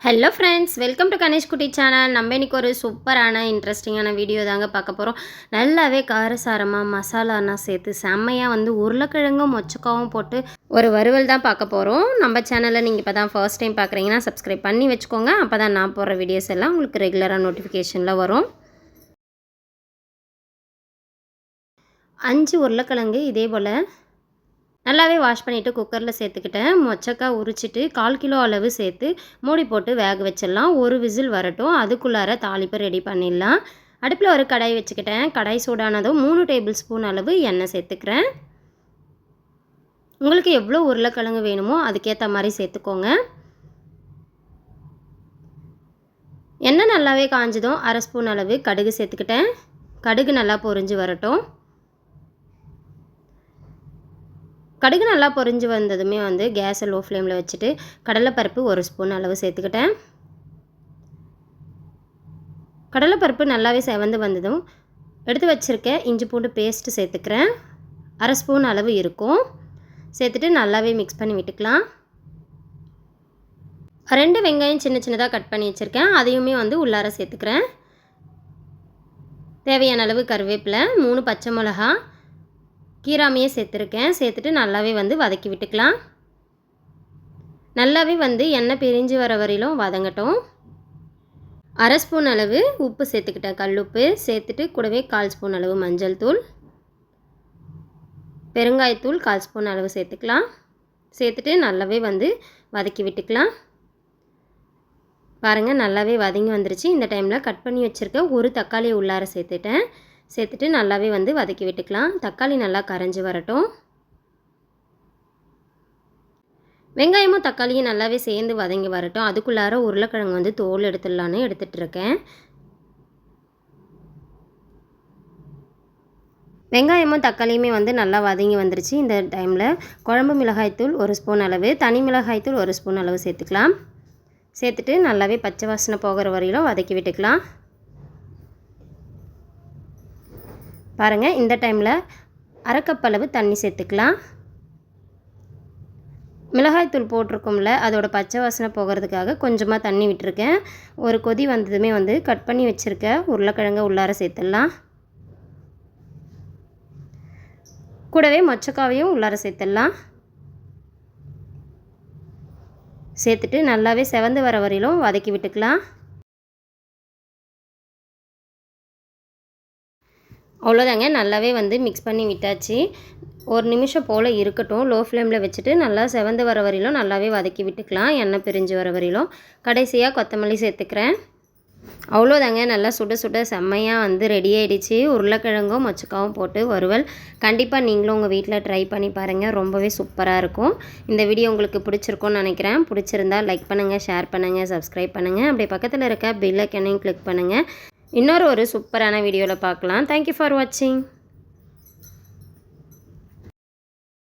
Hello friends, welcome to Ganesh குட்டி channel. நம்ம இன்றைக்கி ஒரு சூப்பரான இன்ட்ரெஸ்டிங்கான வீடியோ தாங்க பார்க்க போகிறோம். நல்லாவே காரசாரமாக மசாலாலாம் சேர்த்து செம்மையாக உருளைக்கிழங்கும் மொச்சக்காவும் போட்டு ஒரு வறுவல் தான் பார்க்க போகிறோம். நம்ம சேனலில் நீங்கள் இப்போ தான் ஃபர்ஸ்ட் டைம் பார்க்குறீங்கன்னா சப்ஸ்கிரைப் பண்ணி வச்சுக்கோங்க. அப்போ தான் நான் போடுற வீடியோஸ் எல்லாம் உங்களுக்கு ரெகுலராக நோட்டிஃபிகேஷனில் வரும். 5 உருளைக்கிழங்கு இதே போல் நல்லாவே வாஷ் பண்ணிவிட்டு குக்கரில் சேர்த்துக்கிட்டேன். மொச்சக்காய் உரிச்சிட்டு 1/4 கிலோ அளவு சேர்த்து மூடி போட்டு வேக வச்சிடலாம். ஒரு விசில் வரட்டும், அதுக்குள்ளார தாளிப்பு ரெடி பண்ணிடலாம். அடுப்பில் ஒரு கடாய் வச்சுக்கிட்டேன். கடாய் சூடானதும் 3 டேபிள் ஸ்பூன் அளவு எண்ணெய் சேர்த்துக்கிறேன். உங்களுக்கு எவ்வளோ உருளைக்கிழங்கு வேணுமோ அதுக்கேற்ற மாதிரி சேர்த்துக்கோங்க. எண்ணெய் நல்லாவே காஞ்சதும் 1/2 ஸ்பூன் அளவு கடுகு சேர்த்துக்கிட்டேன். கடுகு நல்லா பொரிஞ்சு வரட்டும். கடுகு நல்லா பொரிஞ்சு வந்ததுமே கேஸை லோ ஃப்ளேமில் வச்சுட்டு கடலைப்பருப்பு 1 ஸ்பூன் அளவு சேர்த்துக்கிட்டேன். கடலைப்பருப்பு நல்லாவே செவந்து வந்ததும் எடுத்து வச்சுருக்க இஞ்சி பூண்டு பேஸ்ட்டு சேர்த்துக்கிறேன். 1/2 ஸ்பூன் அளவு இருக்கும். சேர்த்துட்டு நல்லாவே மிக்ஸ் பண்ணி விட்டுக்கலாம். 2 வெங்காயம் சின்ன சின்னதாக கட் பண்ணி வச்சுருக்கேன். அதையுமே உள்ளார சேர்த்துக்கிறேன். தேவையான அளவு கருவேப்பிலை, 3 பச்சை மிளகா கீராமையே சேர்த்துருக்கேன். சேர்த்துட்டு நல்லாவே வதக்கி விட்டுக்கலாம். நல்லாவே எண்ணெய் பிரிஞ்சு வர வரையிலும் வதங்கட்டும். 1/2 ஸ்பூன் அளவு உப்பு சேர்த்துக்கிட்டேன், கல்லுப்பு சேர்த்துட்டு கூடவே 1/4 ஸ்பூன் அளவு மஞ்சள் தூள், பெருங்காயத்தூள் 1/4 ஸ்பூன் அளவு சேர்த்துக்கலாம். சேர்த்துட்டு நல்லாவே வதக்கி விட்டுக்கலாம். பாருங்கள், நல்லாவே வதங்கி வந்துருச்சு. இந்த டைமில் கட் பண்ணி வச்சுருக்க ஒரு தக்காளி உள்ளார சேர்த்துட்டேன். சேர்த்துட்டு நல்லாவே வதக்கி விட்டுக்கலாம். தக்காளி நல்லா கரைஞ்சி வரட்டும். வெங்காயமும் தக்காளியும் நல்லாவே சேர்ந்து வதங்கி வரட்டும். அதுக்குள்ளார உருளைக்கிழங்கு தோல் எடுத்துடலான்னு எடுத்துகிட்ருக்கேன். வெங்காயமும் தக்காளியுமே நல்லா வதங்கி வந்துருச்சு. இந்த டைமில் குழம்பு மிளகாய்த்தூள் 1 ஸ்பூன் அளவு, தனி மிளகாய்த்தூள் 1 ஸ்பூன் அளவு சேர்த்துக்கலாம். சேர்த்துட்டு நல்லாவே பச்சை வாசனை போகிற வரையிலும் வதக்கி விட்டுக்கலாம். பாருங்கள், இந்த டைமில் 1/2 கப் அளவு தண்ணி சேர்த்துக்கலாம். மிளகாய்த்தூள் போட்டிருக்கோம்ல, அதோட பச்சை வாசனை போகிறதுக்காக கொஞ்சமாக தண்ணி விட்டுருக்கேன். ஒரு கொதி வந்ததுமே கட் பண்ணி வச்சுருக்க உருளைக்கிழங்கை உள்ளார சேர்த்துடலாம். கூடவே மொச்சக்காவையும் உள்ளார சேர்த்துடலாம். சேர்த்துட்டு நல்லாவே செவந்து வர வரையிலும் வதக்கி விட்டுக்கலாம். அவ்வளோதாங்க, நல்லாவே மிக்ஸ் பண்ணி விட்டாச்சு. 1 நிமிஷம் போல் இருக்கட்டும். லோ ஃப்ளேமில் வச்சுட்டு நல்லா செவந்து வர வரையிலும் நல்லாவே வதக்கி விட்டுக்கலாம். எண்ணெய் பிரிஞ்சு வர வரையிலும். கடைசியாக கொத்தமல்லி சேர்த்துக்கிறேன். அவ்வளோதாங்க, நல்லா சுட சுட செம்மையாக ரெடி ஆகிடுச்சு. உருளைக்கிழங்கும் மொச்சக்காவும் போட்டு வறுவல். கண்டிப்பாக நீங்களும் உங்கள் வீட்டில் ட்ரை பண்ணி பாருங்கள். ரொம்பவே சூப்பராக இருக்கும். இந்த வீடியோ உங்களுக்கு பிடிச்சிருக்கும்னு நினைக்கிறேன். பிடிச்சிருந்தால் லைக் பண்ணுங்கள், ஷேர் பண்ணுங்கள், சப்ஸ்கிரைப் பண்ணுங்கள். அப்படியே பக்கத்தில் இருக்க பெல் ஐக்கனையும் கிளிக் பண்ணுங்கள். இன்னொரு சூப்பரான வீடியோவில் பார்க்கலாம். தேங்க்யூ ஃபார் வாட்சிங்.